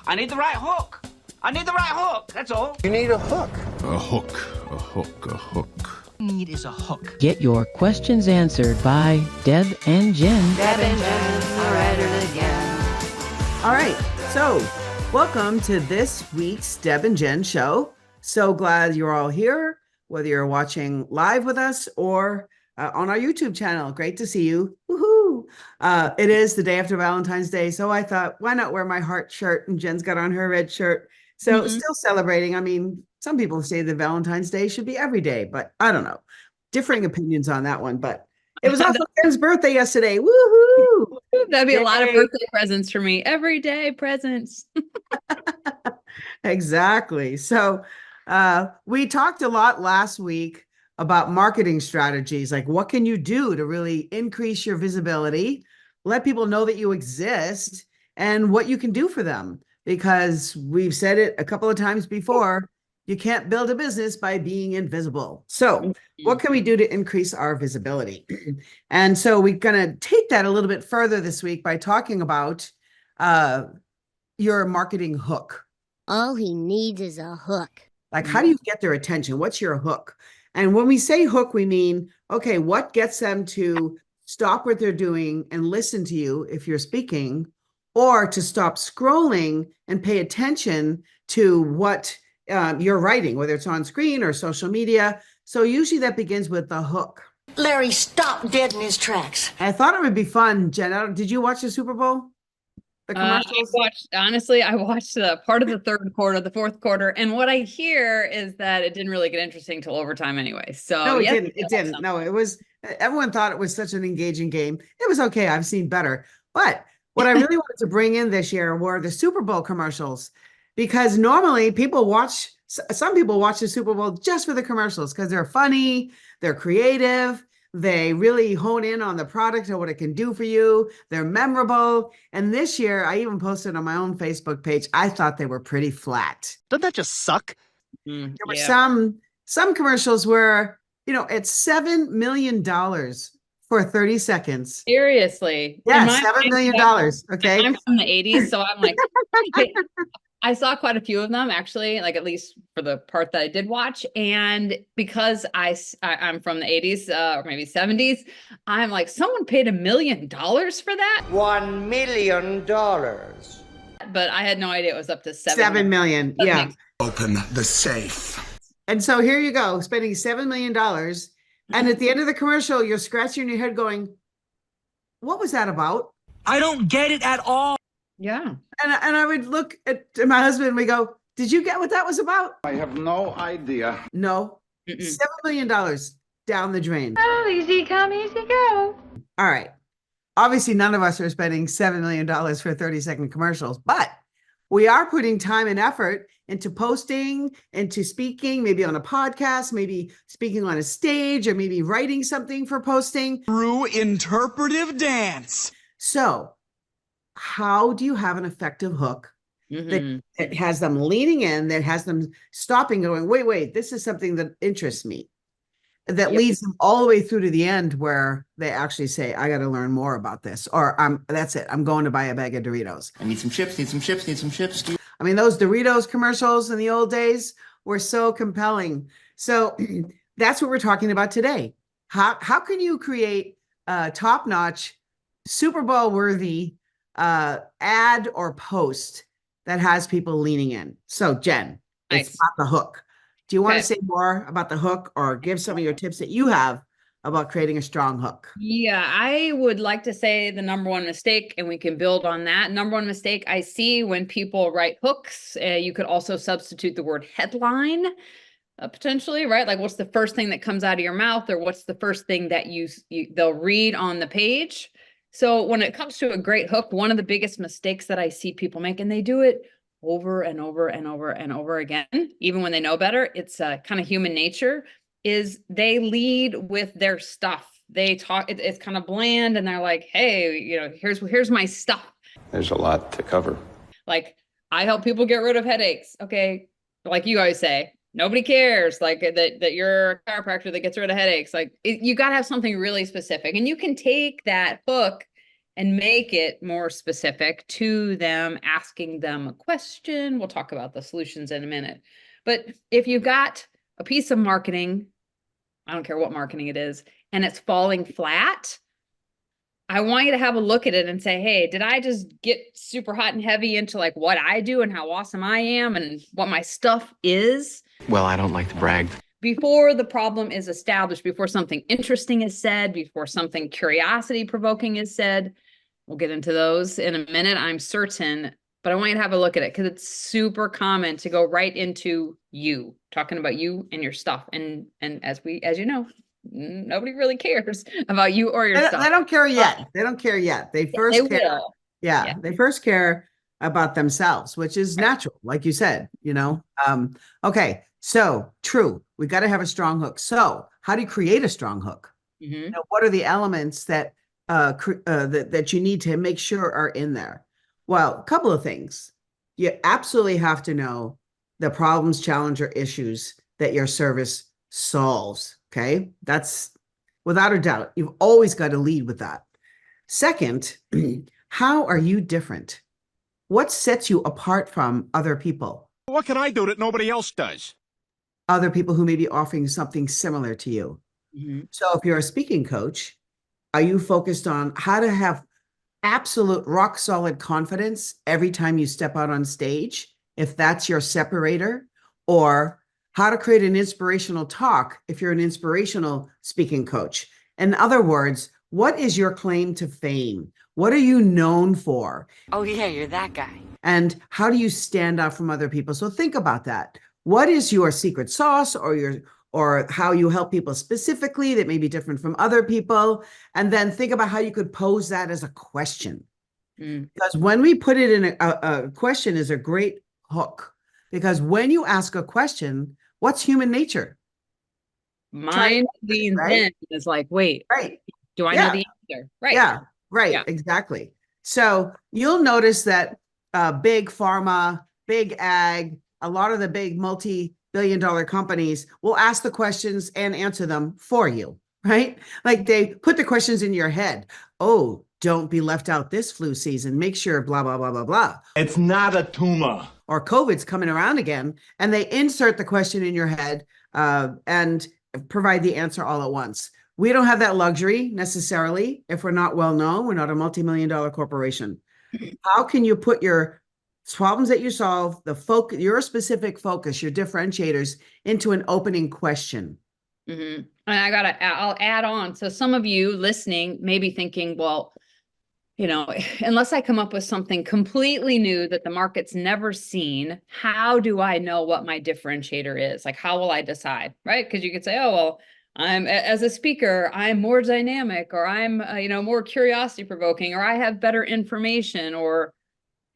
I need the right hook. I need the right hook. That's all. You need a hook. A hook, a hook, a hook. Need is a hook. Get your questions answered by Deb and Jen. Deb and Jen are at it again. All right, so welcome to this week's Deb and Jen show. So glad you're all here, whether you're watching live with us or on our YouTube channel. Great to see you. Woohoo! It is the day after Valentine's Day, so I thought, why not wear my heart shirt? And Jen's got on her red shirt. So still celebrating. I mean, some people say that Valentine's Day should be every day, but I don't know. Differing opinions on that one, but it was also Jen's birthday yesterday. Woohoo! That'd be a lot of birthday presents for me. Everyday presents. Exactly. So we talked a lot last week about marketing strategies, like what can you do to really increase your visibility, let people know that you exist, and what you can do for them. Because we've said it a couple of times before, you can't build a business by being invisible. So what can we do to increase our visibility? And so we're going to take that a little bit further this week by talking about your marketing hook. All he needs is a hook. Like, how do you get their attention? What's your hook? And when we say hook, we mean, okay, what gets them to stop what they're doing and listen to you if you're speaking, or to stop scrolling and pay attention to what you're writing, whether it's on screen or social media. So usually that begins with the hook. Larry stopped dead in his tracks. I thought it would be fun, Jen. Did you watch the Super Bowl? The commercials? I watched part of the third quarter, the fourth quarter, and what I hear is that it didn't really get interesting till overtime anyway. So no, it yes, didn't. It didn't. No, it was. Everyone thought it was such an engaging game. It was okay. I've seen better. But what I really wanted to bring in this year were the Super Bowl commercials, because normally some people watch the Super Bowl just for the commercials because they're funny, they're creative. They really hone in on the product or what it can do for you. They're memorable. And this year, I even posted on my own Facebook page, I thought they were pretty flat. Doesn't that just suck? There were some commercials where, it's $7 million for 30 seconds. Seriously. Yeah, $7 million. Okay. I'm from the 80s, so I'm like, I saw quite a few of them actually, like at least for the part that I did watch. And because I'm from the 80s or maybe 70s, I'm like, someone paid $1 million for that? $1 million. But I had no idea it was up to $7 million. Yeah. Open the safe. And so here you go, spending $7 million. And at the end of the commercial, you're scratching your head going, what was that about? I don't get it at all. Yeah. And I would look at my husband and we go, did you get what that was about? I have no idea. No. $7 million down the drain. Oh, easy come, easy go. All right. Obviously, none of us are spending $7 million for 30-second commercials, but we are putting time and effort into posting, into speaking, maybe on a podcast, maybe speaking on a stage, or maybe writing something for posting. Through interpretive dance. So how do you have an effective hook that has them leaning in, that has them stopping, going, wait, this is something that interests me, that leads them all the way through to the end where they actually say, I got to learn more about this, or that's it. I'm going to buy a bag of Doritos. I need some chips, need some chips. I mean, those Doritos commercials in the old days were so compelling. So that's what we're talking about today. How can you create a top-notch, Super Bowl worthy ad or post that has people leaning in? So Jen, it's about the hook. Do you want to say more about the hook, or give some of your tips that you have about creating a strong hook? Yeah, I would like to say the number one mistake, and we can build on that. Number one mistake I see when people write hooks, you could also substitute the word headline potentially, right? Like, what's the first thing that comes out of your mouth, or what's the first thing that they'll read on the page? So when it comes to a great hook, one of the biggest mistakes that I see people make, and they do it over and over and over and over again, even when they know better, it's kind of human nature, is they lead with their stuff. They talk, it's kind of bland, and they're like, hey, here's my stuff. There's a lot to cover. Like, I help people get rid of headaches. Okay. Like you always say, nobody cares like that you're a chiropractor that gets rid of headaches. Like, you got to have something really specific, and you can take that hook and make it more specific to them, asking them a question. We'll talk about the solutions in a minute. But if you've got a piece of marketing, I don't care what marketing it is, and it's falling flat, I want you to have a look at it and say, hey, did I just get super hot and heavy into like what I do and how awesome I am and what my stuff is? Well, I don't like to brag. Before the problem is established, before something interesting is said, before something curiosity provoking is said. We'll get into those in a minute, I'm certain, but I want you to have a look at it because it's super common to go right into you, talking about you and your stuff. And as you know, nobody really cares about you or your stuff. They don't care yet. They don't care yet. They first They care. will. Yeah, they first care about themselves, which is natural, like you said, you know. Okay, so true. We got to have a strong hook. So how do you create a strong hook? You know, what are the elements that that you need to make sure are in there? Well, a couple of things. You absolutely have to know the problems, challenge, or issues that your service solves. Okay, that's without a doubt. You've always got to lead with that. Second, how are you different? What sets you apart from other people? What can I do that nobody else does? Other people who may be offering something similar to you. So if you're a speaking coach, are you focused on how to have absolute rock solid confidence every time you step out on stage, if that's your separator, or how to create an inspirational talk if you're an inspirational speaking coach? In other words, what is your claim to fame? What are you known for? Oh, yeah, you're that guy. And how do you stand out from other people? So think about that. What is your secret sauce or how you help people specifically that may be different from other people? And then think about how you could pose that as a question. Because when we put it in a question is a great hook. Because when you ask a question, what's human nature? Mine leans right? in is like, wait, Right. do I know the answer? Right. Yeah, right. Yeah. Exactly. So you'll notice that big pharma, big ag, a lot of the big multi-billion-dollar companies will ask the questions and answer them for you, right? Like they put the questions in your head. Oh, don't be left out this flu season. Make sure blah, blah, blah, blah, blah. It's not a tumor. Or COVID's coming around again. And they insert the question in your head and provide the answer all at once. We don't have that luxury necessarily. If we're not well known, we're not a multi-million-dollar corporation. How can you put your problems that you solve, the focus, your specific focus, your differentiators into an opening question? And I'll add on. So some of you listening may be thinking, well, you know, unless I come up with something completely new that the market's never seen, how do I know what my differentiator is? Like, how will I decide? Right? Because you could say, oh, well, as a speaker, I'm more dynamic, or I'm, more curiosity provoking, or I have better information, or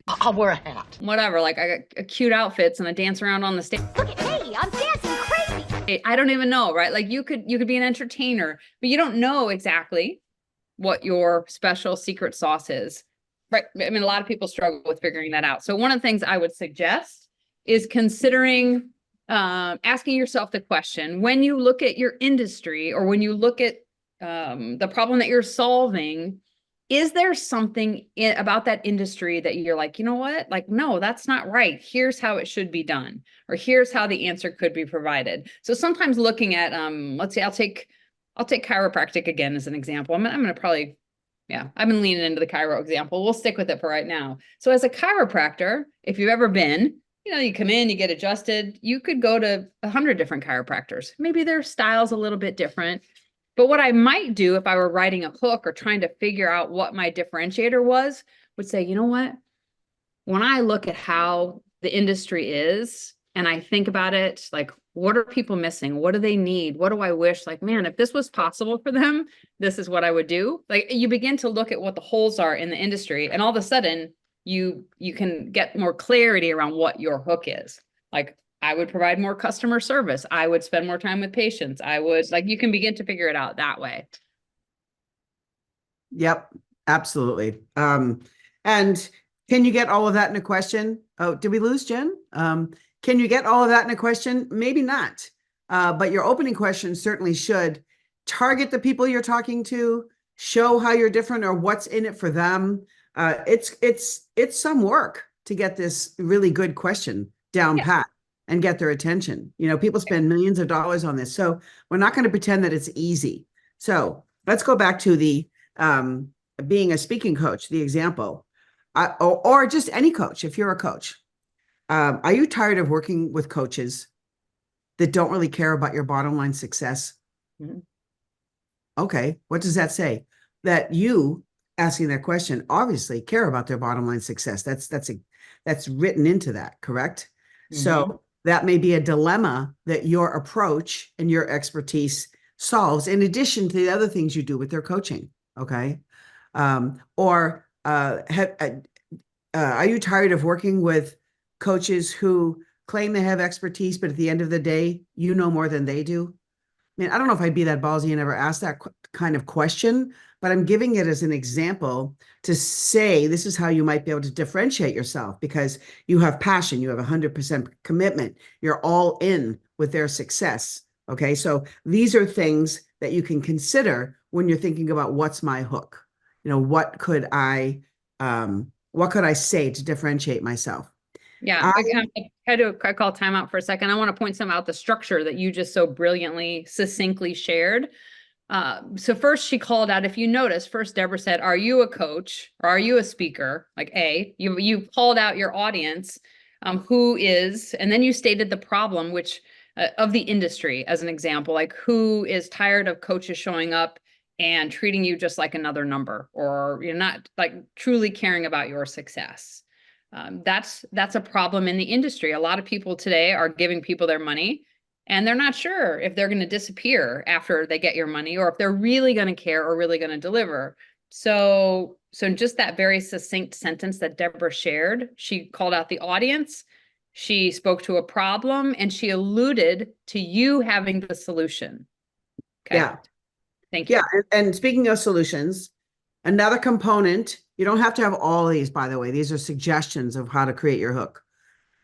I'll wear a hat. whatever. Like I got cute outfits and I dance around on the stage. Look at me, I'm dancing crazy. I don't even know, right? Like you could be an entertainer, but you don't know exactly what your special secret sauce is, right? I mean, a lot of people struggle with figuring that out. So one of the things I would suggest is considering asking yourself the question, when you look at your industry or when you look at the problem that you're solving, is there something about that industry that you're like, you know what? Like, no, that's not right. Here's how it should be done, or here's how the answer could be provided. So sometimes looking at, let's say I'll take chiropractic again as an example. I'm going to probably, I've been leaning into the chiro example. We'll stick with it for right now. So as a chiropractor, if you've ever been, you come in, you get adjusted, you could go to 100 different chiropractors. Maybe their style's a little bit different. But what I might do if I were writing a hook or trying to figure out what my differentiator was, would say, you know what? When I look at how the industry is and I think about it, like, what are people missing? What do they need? What do I wish? Like, man, if this was possible for them, this is what I would do. Like, you begin to look at what the holes are in the industry, and all of a sudden you can get more clarity around what your hook is. Like, I would provide more customer service. I would spend more time with patients. You can begin to figure it out that way. Yep, absolutely. And can you get all of that in a question? Oh, did we lose Jen? Can you get all of that in a question? Maybe not. But your opening question certainly should target the people you're talking to, show how you're different or what's in it for them. It's some work to get this really good question down pat and get their attention. You know, people spend millions of dollars on this. So we're not going to pretend that it's easy. So let's go back to the being a speaking coach, the example, or just any coach. If you're a coach, are you tired of working with coaches that don't really care about your bottom line success? Mm-hmm. Okay, what does that say? That you asking that question obviously care about their bottom line success. That's written into that, correct? Mm-hmm. So that may be a dilemma that your approach and your expertise solves in addition to the other things you do with their coaching. Okay. Are you tired of working with coaches who claim they have expertise, but at the end of the day, you know more than they do? I mean, I don't know if I'd be that ballsy and ever ask that kind of question, but I'm giving it as an example to say this is how you might be able to differentiate yourself because you have passion, you have 100% commitment, you're all in with their success. Okay, so these are things that you can consider when you're thinking about what's my hook. You know, what could I say to differentiate myself? Yeah, I call timeout for a second. I want to point some out the structure that you just so brilliantly, succinctly shared. So first she called out, if you notice, first Deborah said, are you a coach or are you a speaker? Like you called out your audience, who is, and then you stated the problem, which of the industry as an example, like who is tired of coaches showing up and treating you just like another number, or you're not like truly caring about your success. That's a problem in the industry. A lot of people today are giving people their money and they're not sure if they're going to disappear after they get your money or if they're really going to care or really going to deliver. So just that very succinct sentence that Deborah shared, she called out the audience, she spoke to a problem, and she alluded to you having the solution. Okay. Yeah. Thank you. Yeah. And speaking of solutions, another component, you don't have to have all these, by the way. These are suggestions of how to create your hook.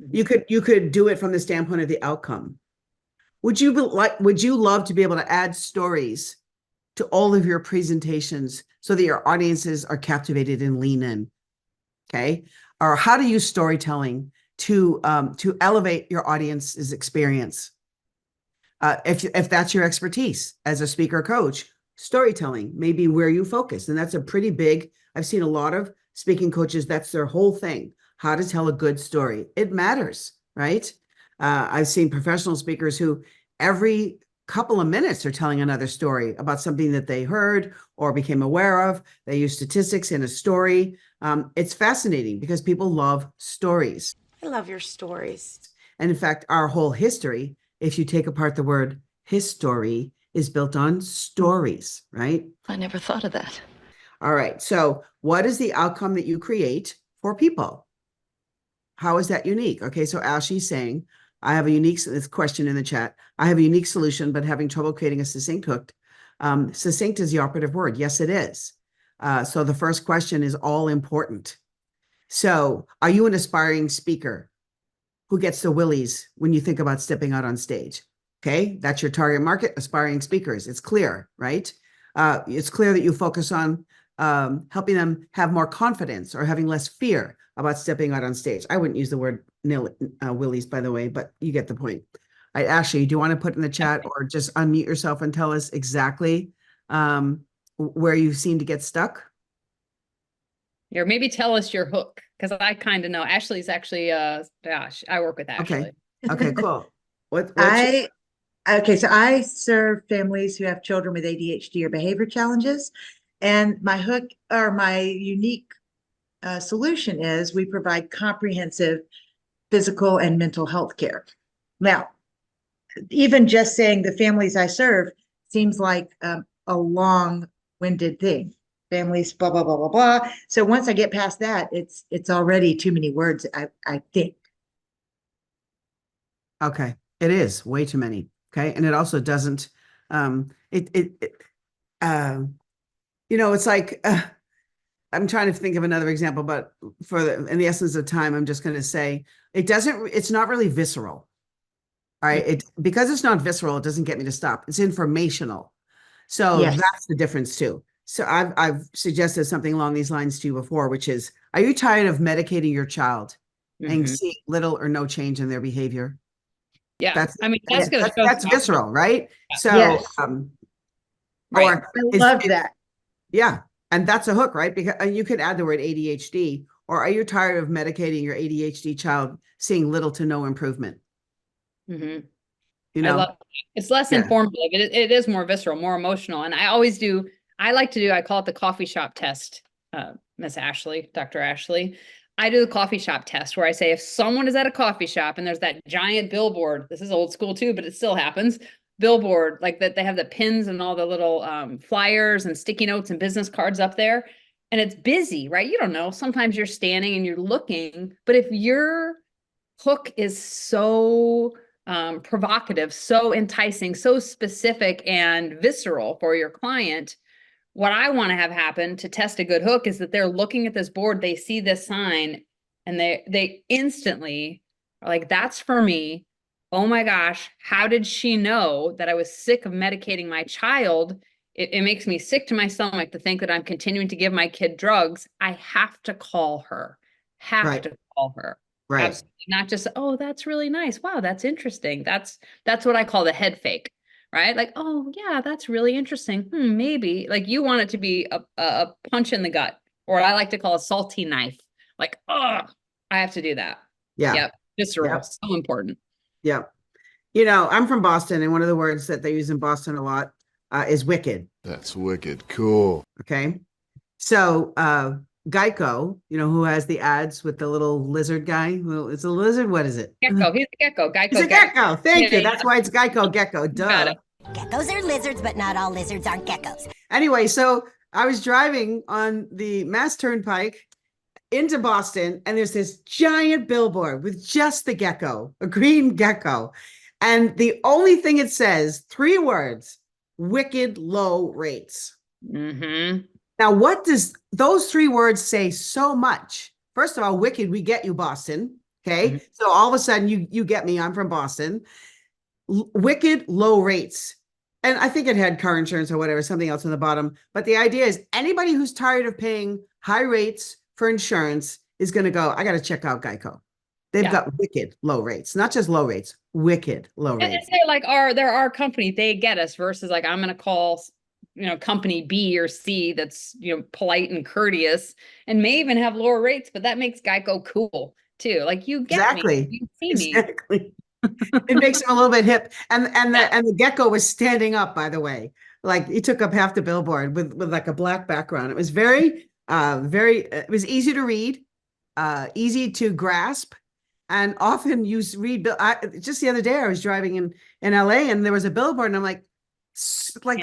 You could do it from the standpoint of the outcome. Would you love to be able to add stories to all of your presentations so that your audiences are captivated and lean in? Okay. Or how to use storytelling to elevate your audience's experience. If that's your expertise as a speaker coach, storytelling may be where you focus. And that's a pretty big, I've seen a lot of speaking coaches, that's their whole thing, how to tell a good story. It matters, right? I've seen professional speakers who every couple of minutes are telling another story about something that they heard or became aware of. They use statistics in a story. It's fascinating because people love stories. I love your stories. And in fact, our whole history, if you take apart the word history, is built on stories, right? I never thought of that. All right. So what is the outcome that you create for people? How is that unique? Okay. So Ashley's saying, I have a unique question in the chat. I have a unique solution, but having trouble creating a succinct hook. Succinct is the operative word. Yes, it is. So the first question is all important. So are you an aspiring speaker who gets the willies when you think about stepping out on stage? Okay, that's your target market, aspiring speakers. It's clear, right? It's clear that you focus on helping them have more confidence or having less fear about stepping out on stage. I wouldn't use the word willies, by the way, but you get the point. All right, Ashley, do you want to put in the chat or just unmute yourself and tell us exactly where you seem to get stuck? Or maybe tell us your hook, because I kind of know. Ashley's actually, gosh, I work with Ashley. Okay, cool. Okay, so I serve families who have children with ADHD or behavior challenges. And my hook or my unique solution is we provide comprehensive physical and mental health care. Now, even just saying the families I serve seems like a long-winded thing. Families, blah, blah, blah, blah, blah. So once I get past that, it's already too many words, I think. Okay, it is way too many. Okay, and it also doesn't. It's like I'm trying to think of another example, but in the essence of time, I'm just going to say it's not really visceral. All right, because it's not visceral, it doesn't get me to stop. It's informational. So yes, that's the difference too. So I've suggested something along these lines to you before, which is, are you tired of medicating your child and Mhm. seeing little or no change in their behavior? Yeah, That's I mean, that's yeah, going to show that's some visceral, right? So Yes. right. or I love that. yeah, and that's a hook, right? Because you could add the word ADHD, or are you tired of medicating your ADHD child, seeing little to no improvement? Mhm. You I know, love it's less yeah, informative. It is more visceral, more emotional. And I like to do, I call it the coffee shop test, Miss Ashley, Dr. Ashley. I do the coffee shop test where I say, if someone is at a coffee shop and there's that giant billboard, this is old school too, but it still happens. Billboard, like that, they have the pins and all the little flyers and sticky notes and business cards up there. And it's busy, right? You don't know. Sometimes you're standing and you're looking, but if your hook is so provocative, so enticing, so specific and visceral for your client, what I want to have happen to test a good hook is that they're looking at this board, they see this sign, and they instantly are like, that's for me. Oh my gosh, how did she know that I was sick of medicating my child? It makes me sick to my stomach to think that I'm continuing to give my kid drugs. I have to call her. Have right, to call her. right, Absolutely. Not just, oh, that's really nice. Wow, that's interesting. That's what I call the head fake, right? Like, oh yeah, that's really interesting. Maybe. Like you want it to be a punch in the gut, or I like to call a salty knife. Like, oh, I have to do that. yeah, Yep. Visceral. yep, So important. yep. You know, I'm from Boston, and one of the words that they use in Boston a lot is wicked. That's wicked cool. Okay. So Geico, you know, who has the ads with the little lizard guy? Well, it's a lizard. What is it? Gecko. He's a gecko. He's Geico a gecko. Thank you. Yeah. That's why it's Geico Gecko. You got Duh. it. Geckos are lizards, but not all lizards aren't geckos. Anyway, so I was driving on the Mass Turnpike into Boston, and there's this giant billboard with just the gecko, a green gecko. And the only thing it says, 3 words, wicked low rates. Mm-hmm. Now, what does those 3 words say so much? First of all, wicked, we get you, Boston. Okay. Mm-hmm. So all of a sudden you get me, I'm from Boston. Wicked low rates. And I think it had car insurance or whatever, something else on the bottom. But the idea is anybody who's tired of paying high rates for insurance is going to go, I got to check out Geico. They've got wicked low rates, not just low rates, wicked low And rates. they're like, they're our company, they get us, versus like, I'm going to call, company B or C that's, polite and courteous and may even have lower rates, but that makes Geico cool too. Like, you get me, you see me. Exactly. It makes him a little bit hip. And the gecko was standing up, by the way. Like he took up half the billboard with like a black background. It was very it was easy to read, easy to grasp. And often you read, just the other day, I was driving in LA and there was a billboard and I'm like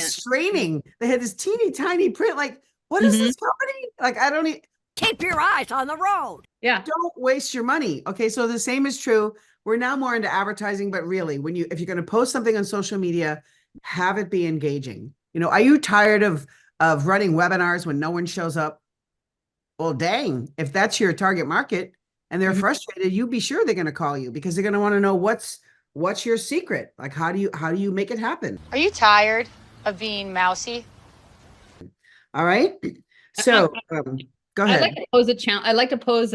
straining. They had this teeny tiny print. Like, what is this company? Like, I don't Keep your eyes on the road. Yeah. Don't waste your money. Okay. So the same is true. We're now more into advertising, but really if you're going to post something on social media, have it be engaging. Are you tired of running webinars when no one shows up? Well, dang, if that's your target market and they're frustrated, you be sure they're going to call you because they're going to want to know what's your secret. Like, how do you make it happen? Are you tired of being mousy? All right. So go ahead. I'd like to pose a challenge. I'd like to pose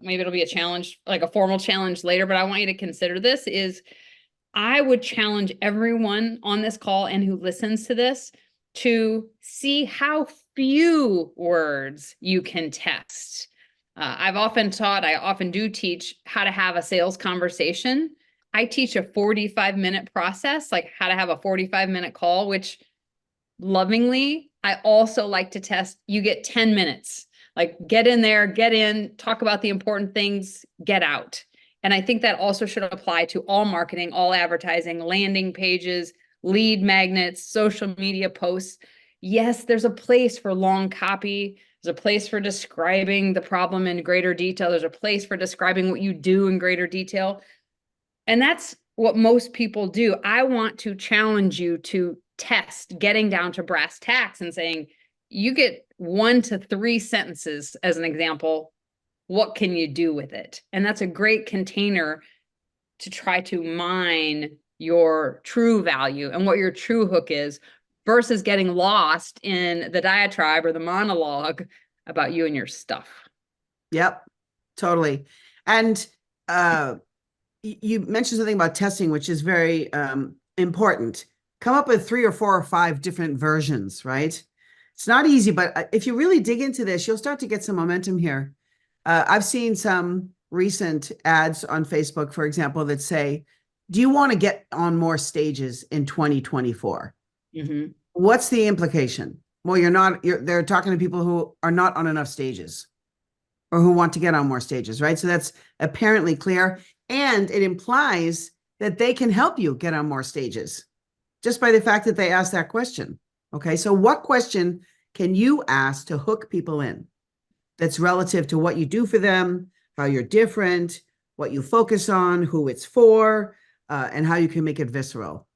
maybe it'll be a challenge, like a formal challenge later, but I want you to consider this is I would challenge everyone on this call and who listens to this to see how few words you can test. I often do teach how to have a sales conversation. I teach a 45-minute process, like how to have a 45-minute call, which lovingly, I also like to test. You get 10 minutes, like get in there, get in, talk about the important things, get out. And I think that also should apply to all marketing, all advertising, landing pages, lead magnets, social media posts. Yes, there's a place for long copy. There's a place for describing the problem in greater detail. There's a place for describing what you do in greater detail. And that's what most people do. I want to challenge you to test getting down to brass tacks and saying, you get 1 to 3 sentences as an example. What can you do with it? And that's a great container to try to mine your true value and what your true hook is versus getting lost in the diatribe or the monologue about you and your stuff. Yep, totally. And you mentioned something about testing, which is very important. Come up with 3 or 4 or 5 different versions, right? It's not easy, but if you really dig into this, you'll start to get some momentum here. I've seen some recent ads on Facebook, for example, that say, do you want to get on more stages in 2024? Mm-hmm. What's the implication? Well, they're talking to people who are not on enough stages or who want to get on more stages, right? So that's apparently clear. And it implies that they can help you get on more stages just by the fact that they asked that question. Okay, so what question can you ask to hook people in that's relative to what you do for them, how you're different, what you focus on, who it's for, and how you can make it visceral?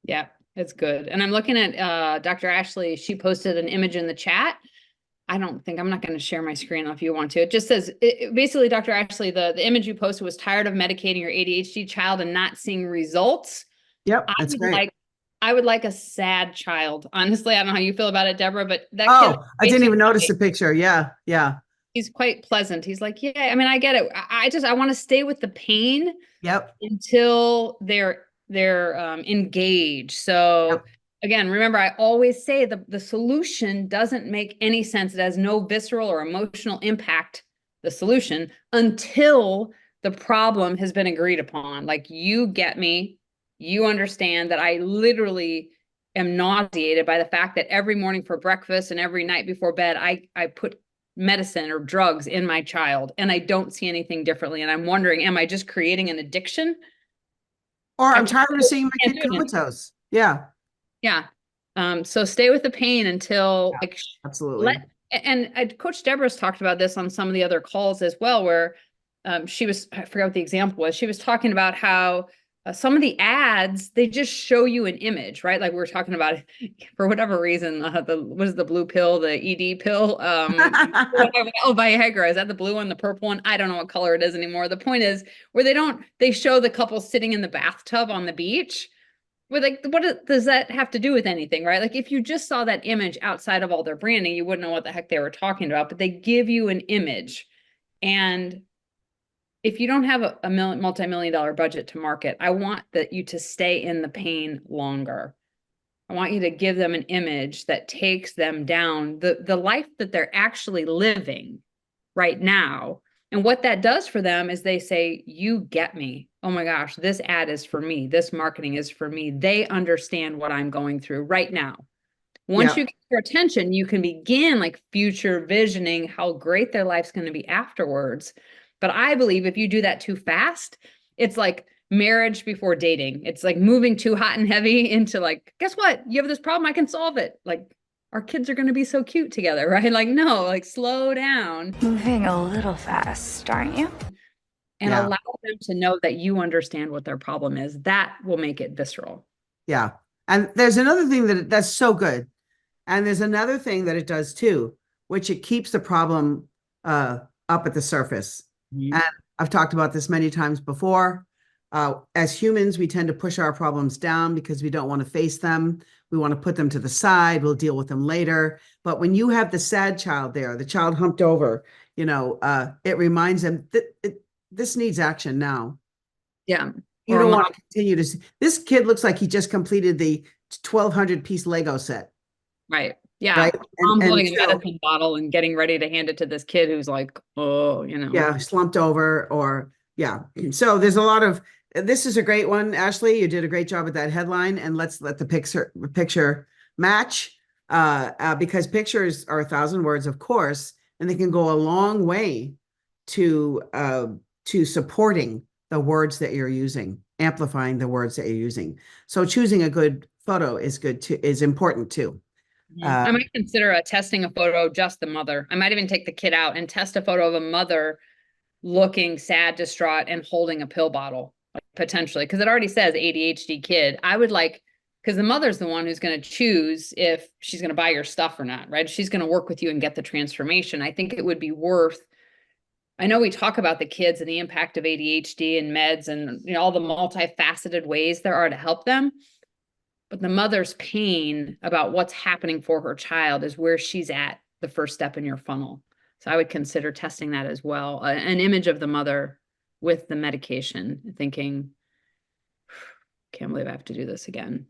Yeah, it's good. And I'm looking at Dr. Ashley. She posted an image in the chat. I'm not going to share my screen if you want to. It just says, basically, Dr. Ashley, the image you posted was tired of medicating your ADHD child and not seeing results. Yep, that's great. I would like a sad child. Honestly, I don't know how you feel about it, Deborah, but that kid. Oh, I didn't even notice the picture. Yeah, yeah. He's quite pleasant. He's like, yeah, I mean, I get it. I want to stay with the pain. Yep. Until they're engaged. So Yep. Again, remember, I always say the solution doesn't make any sense. It has no visceral or emotional impact, the solution, until the problem has been agreed upon. Like, you get me, you understand that I literally am nauseated by the fact that every morning for breakfast and every night before bed, I put medicine or drugs in my child and I don't see anything differently. And I'm wondering, am I just creating an addiction? Or I'm tired of seeing my kid comatose. Yeah. Yeah. So stay with the pain until absolutely. Coach Deborah's talked about this on some of the other calls as well, where I forgot what the example was. She was talking about how some of the ads, they just show you an image, right? Like we were talking about, for whatever reason, what is the blue pill, the ED pill? Viagra. Is that the blue one, the purple one? I don't know what color it is anymore. The point is where they show the couple sitting in the bathtub on the beach. What does that have to do with anything, right? Like, if you just saw that image outside of all their branding, you wouldn't know what the heck they were talking about, but they give you an image. And if you don't have a multi-million-dollar budget to market, I want you to stay in the pain longer. I want you to give them an image that takes them down the life that they're actually living right now. And what that does for them is they say, you get me. Oh my gosh, this ad is for me. This marketing is for me. They understand what I'm going through right now. Once you get their attention, you can begin like future visioning how great their life's going to be afterwards. But I believe if you do that too fast, it's like marriage before dating. It's like moving too hot and heavy into like, guess what? You have this problem, I can solve it. Like, our kids are going to be so cute together, right? Like, no, like, slow down. Moving a little fast, aren't you? And allow them to know that you understand what their problem is. That will make it visceral. Yeah. And there's another thing that's so good. And there's another thing that it does too, which it keeps the problem up at the surface. Mm-hmm. And I've talked about this many times before. As humans, we tend to push our problems down because we don't want to face them. We want to put them to the side. We'll deal with them later. But when you have the sad child there, the child humped over, it reminds them that this needs action now. Yeah. You don't want to continue to see. This kid looks like he just completed the 1,200 piece Lego set. Right. Yeah. Right? I'm holding a medicine bottle and getting ready to hand it to this kid who's like, oh, Yeah, slumped over So there's a lot of, this is a great one, Ashley. You did a great job with that headline, and let's let the picture match because pictures are 1,000 words, of course, and they can go a long way to supporting the words that you're using, amplifying the words that you're using. So choosing a good photo is important too. I might consider testing a photo of just the mother. I might even take the kid out and test a photo of a mother looking sad, distraught, and holding a pill bottle, potentially, because it already says ADHD kid. I would because the mother's the one who's going to choose if she's going to buy your stuff or not, right? She's going to work with you and get the transformation. I think it would be worth, I know we talk about the kids and the impact of ADHD and meds and all the multifaceted ways there are to help them. but the mother's pain about what's happening for her child is where she's at the first step in your funnel. So I would consider testing that as well. An image of the mother with the medication, thinking, can't believe I have to do this again.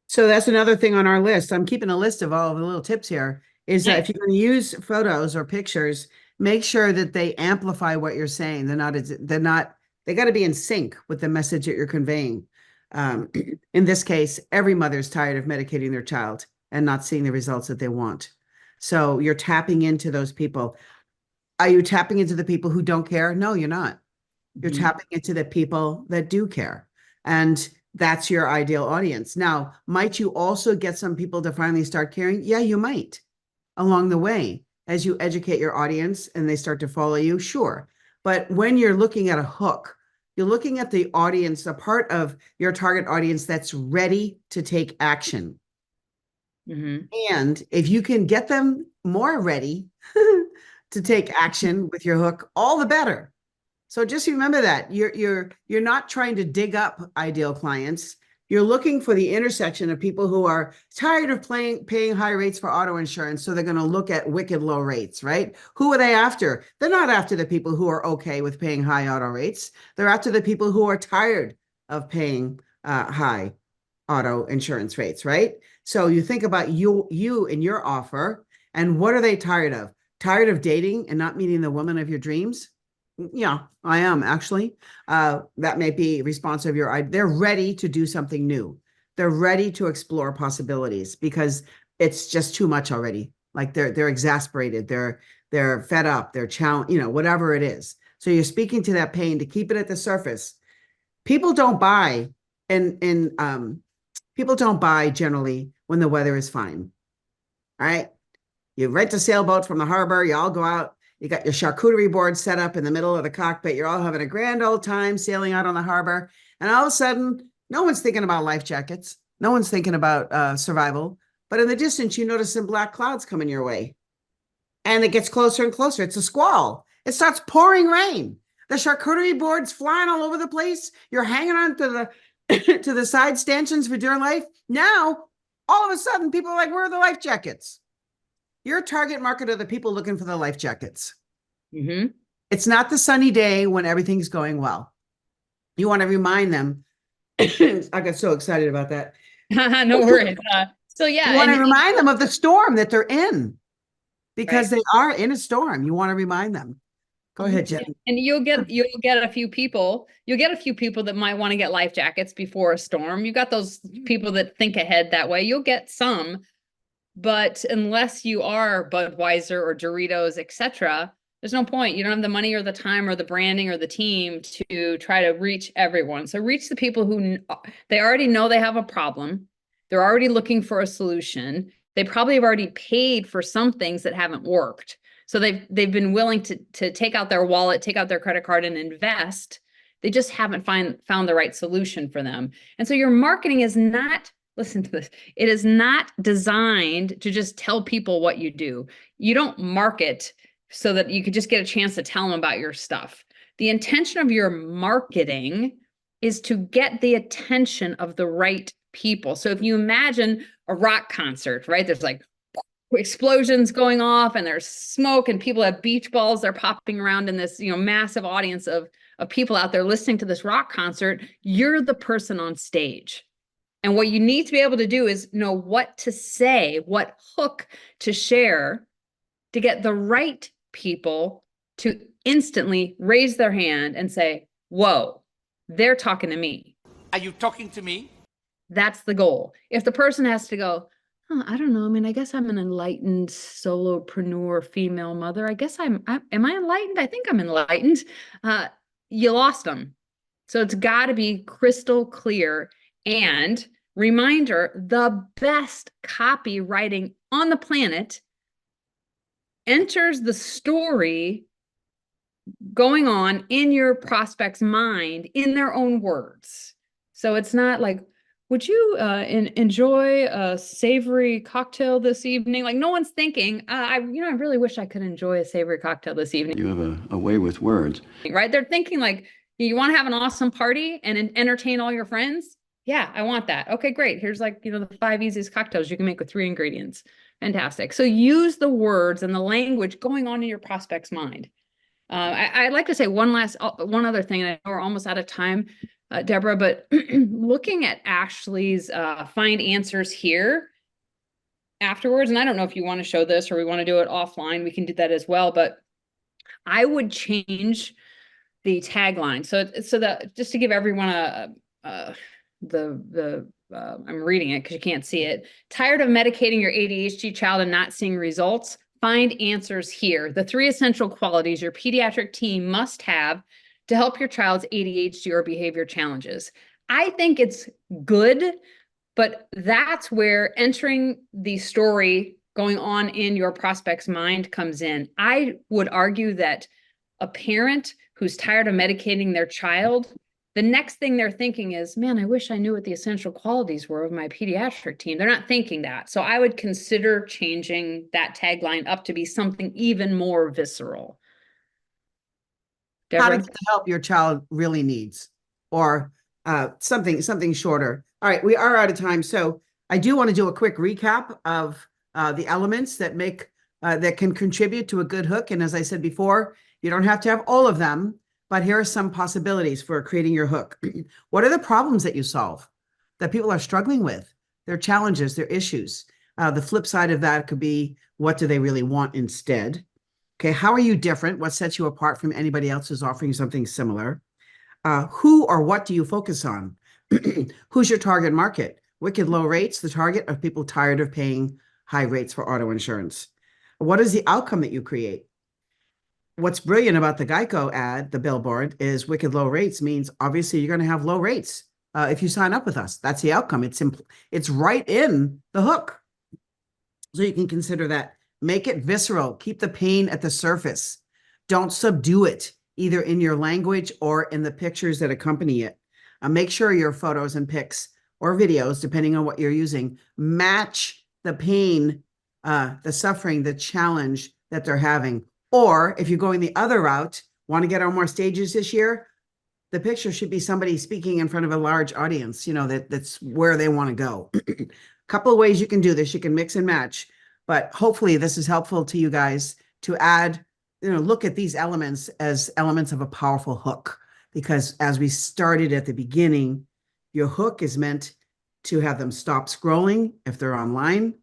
So that's another thing on our list. I'm keeping a list of all of the little tips here, is that if Nice. you're going to use photos or pictures, make sure that they amplify what you're saying. They got to be in sync with the message that you're conveying. In this case, every mother's tired of medicating their child and not seeing the results that they want. So you're tapping into those people. Are you tapping into the people who don't care? No, you're not. You're tapping into the people that do care. And that's your ideal audience. Now, might you also get some people to finally start caring? Yeah, you might along the way as you educate your audience and they start to follow you. Sure. But when you're looking at a hook, you're looking at the audience, a part of your target audience that's ready to take action. And if you can get them more ready to take action with your hook, all the better. So just remember that you're not trying to dig up ideal clients. You're looking for the intersection of people who are tired of paying high rates for auto insurance. So they're going to look at wicked low rates, right? Who are they after? They're not after the people who are okay with paying high auto rates. They're after the people who are tired of paying high auto insurance rates, right? So you think about you and your offer, and what are they tired of? Tired of dating and not meeting the woman of your dreams? Yeah, I am actually. That may be responsive. They're ready to do something new. They're ready to explore possibilities because it's just too much already. Like they're exasperated. They're fed up. They're challenged. Whatever it is. So you're speaking to that pain to keep it at the surface. People don't buy, people don't buy generally when the weather is fine. All right, you rent a sailboat from the harbor. You all go out. You got your charcuterie board set up in the middle of the cockpit. You're all having a grand old time sailing out on the harbor. And all of a sudden, no one's thinking about life jackets. No one's thinking about survival. But in the distance, you notice some black clouds coming your way. And it gets closer and closer. It's a squall. It starts pouring rain. The charcuterie board's flying all over the place. You're hanging on to the to the side stanchions for dear life. Now, all of a sudden, people are like, where are the life jackets? Your target market are the people looking for the life jackets. It's not the sunny day when everything's going well. You want to remind them. I got so excited about that. No worries. So yeah, you want to remind them of the storm that they're in because they are in a storm. You want to remind them. Go ahead, Jen. And you'll get a few people. You'll get a few people that might want to get life jackets before a storm. You got those people that think ahead that way. You'll get some. But unless you are Budweiser or Doritos, etc., there's no point. You don't have the money or the time or the branding or the team to try to reach everyone. So reach the people who they already know they have a problem. They're already looking for a solution. They probably have already paid for some things that haven't worked. So they've been willing to take out their wallet, take out their credit card and invest. They just haven't found the right solution for them. And so your marketing is not, listen to this, it is not designed to just tell people what you do. You don't market so that you could just get a chance to tell them about your stuff. The intention of your marketing is to get the attention of the right people. So if you imagine a rock concert, right? There's like explosions going off and there's smoke and people have beach balls they're popping around in this massive audience of people out there listening to this rock concert. You're the person on stage. And what you need to be able to do is know what to say, what hook to share to get the right people to instantly raise their hand and say, whoa, they're talking to me. Are you talking to me? That's the goal. If the person has to go, oh, I don't know. I mean, I guess I'm an enlightened solopreneur female mother. I guess am I enlightened? I think I'm enlightened. You lost them. So it's got to be crystal clear. And reminder, the best copywriting on the planet enters the story going on in your prospect's mind in their own words. So it's not like, would you enjoy a savory cocktail this evening? Like no one's thinking, I really wish I could enjoy a savory cocktail this evening. You have a way with words. Right? They're thinking like, you want to have an awesome party and entertain all your friends? Yeah, I want that. Okay, great. Here's like, the 5 easiest cocktails you can make with 3 ingredients. Fantastic. So use the words and the language going on in your prospect's mind. I'd like to say one other thing, and I know we're almost out of time, Deborah, but looking at Ashley's find answers here afterwards, and I don't know if you want to show this or we want to do it offline, we can do that as well, but I would change the tagline. So that just to give everyone I'm reading it because you can't see it. Tired of medicating your ADHD child and not seeing results? Find answers here. The 3 essential qualities your pediatric team must have to help your child's ADHD or behavior challenges. I think it's good, but that's where entering the story going on in your prospect's mind comes in. I would argue that a parent who's tired of medicating their child, the next thing they're thinking is, man, I wish I knew what the essential qualities were of my pediatric team. They're not thinking that. So I would consider changing that tagline up to be something even more visceral. How to Deborah? get the help your child really needs, or something shorter. All right, we are out of time. So I do want to do a quick recap of the elements that that can contribute to a good hook. And as I said before, you don't have to have all of them, but here are some possibilities for creating your hook. What are the problems that you solve that people are struggling with? Their challenges, their issues. The flip side of that could be, what do they really want instead? Okay, how are you different? What sets you apart from anybody else who's offering something similar? Who or what do you focus on? Who's your target market? Wicked low rates, the target of people tired of paying high rates for auto insurance. What is the outcome that you create? What's brilliant about the Geico ad, the billboard, is wicked low rates means obviously you're going to have low rates if you sign up with us. That's the outcome. It's right in the hook. So you can consider that. Make it visceral. Keep the pain at the surface. Don't subdue it, either in your language or in the pictures that accompany it. Make sure your photos and pics or videos, depending on what you're using, match the pain, the suffering, the challenge that they're having. Or if you're going the other route, want to get on more stages this year, the picture should be somebody speaking in front of a large audience, that's where they want to go. A couple of ways you can do this. You can mix and match, but hopefully this is helpful to you guys to add, look at these elements as elements of a powerful hook, because as we started at the beginning, your hook is meant to have them stop scrolling if they're online,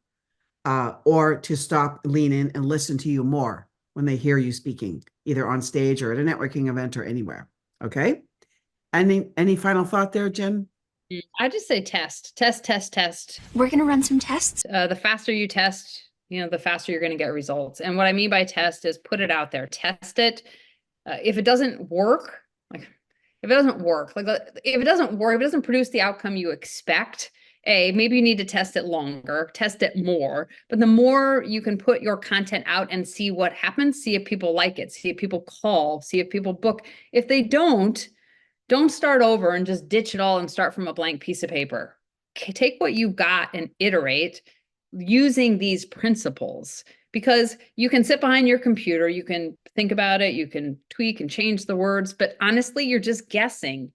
or to stop, lean in and listen to you more when they hear you speaking, either on stage or at a networking event or anywhere. Okay. Any final thought there, Jen? I just say test. We're going to run some tests. The faster you test, the faster you're going to get results. And what I mean by test is put it out there, test it. If it doesn't work, if it doesn't produce the outcome you expect, maybe you need to test it longer, test it more. But the more you can put your content out and see what happens, see if people like it, see if people call, see if people book. If they don't start over and just ditch it all and start from a blank piece of paper. Take what you've got and iterate using these principles, because you can sit behind your computer, you can think about it, you can tweak and change the words, but honestly, you're just guessing.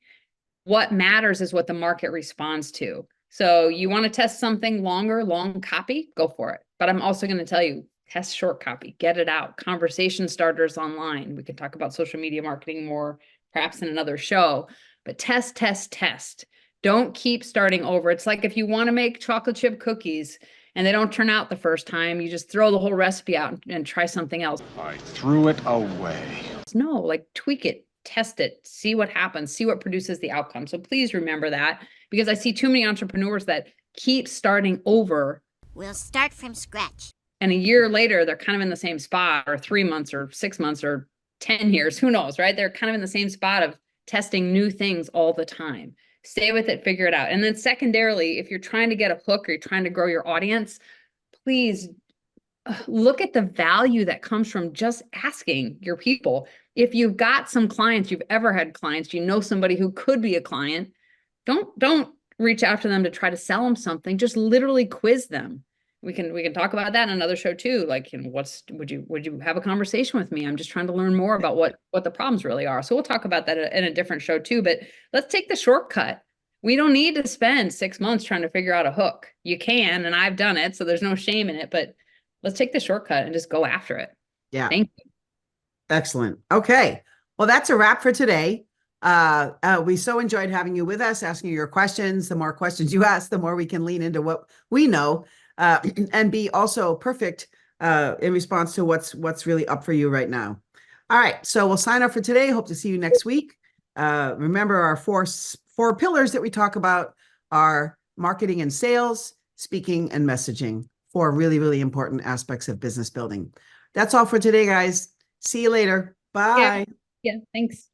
What matters is what the market responds to. So you want to test something longer, long copy, go for it. But I'm also going to tell you, test short copy, get it out. Conversation starters online. We can talk about social media marketing more, perhaps in another show, but test. Don't keep starting over. It's like if you want to make chocolate chip cookies and they don't turn out the first time, you just throw the whole recipe out and try something else. I threw it away. No, tweak it, test it, see what happens, see what produces the outcome. So please remember that, because I see too many entrepreneurs that keep starting over. We'll start from scratch. And a year later, they're kind of in the same spot, or 3 months or 6 months or 10 years, who knows, right? They're kind of in the same spot of testing new things all the time. Stay with it, figure it out. And then secondarily, if you're trying to get a hook or you're trying to grow your audience, please look at the value that comes from just asking your people. If you've got some clients, you've ever had clients, somebody who could be a client, don't reach out to them to try to sell them something. Just literally quiz them. We can talk about that in another show too. Would you have a conversation with me? I'm just trying to learn more about what the problems really are. So we'll talk about that in a different show too, but let's take the shortcut. We don't need to spend 6 months trying to figure out a hook. You can, and I've done it, so there's no shame in it, but let's take the shortcut and just go after it. Yeah. Thank you. Excellent. Okay. Well, that's a wrap for today. We so enjoyed having you with us, asking your questions. The more questions you ask, the more we can lean into what we know, and be also perfect in response to what's really up for you right now. All right. So we'll sign off for today. Hope to see you next week. Remember our four pillars that we talk about are marketing and sales, speaking and messaging, 4 really, really important aspects of business building. That's all for today, guys. See you later. Bye. Yeah. Thanks.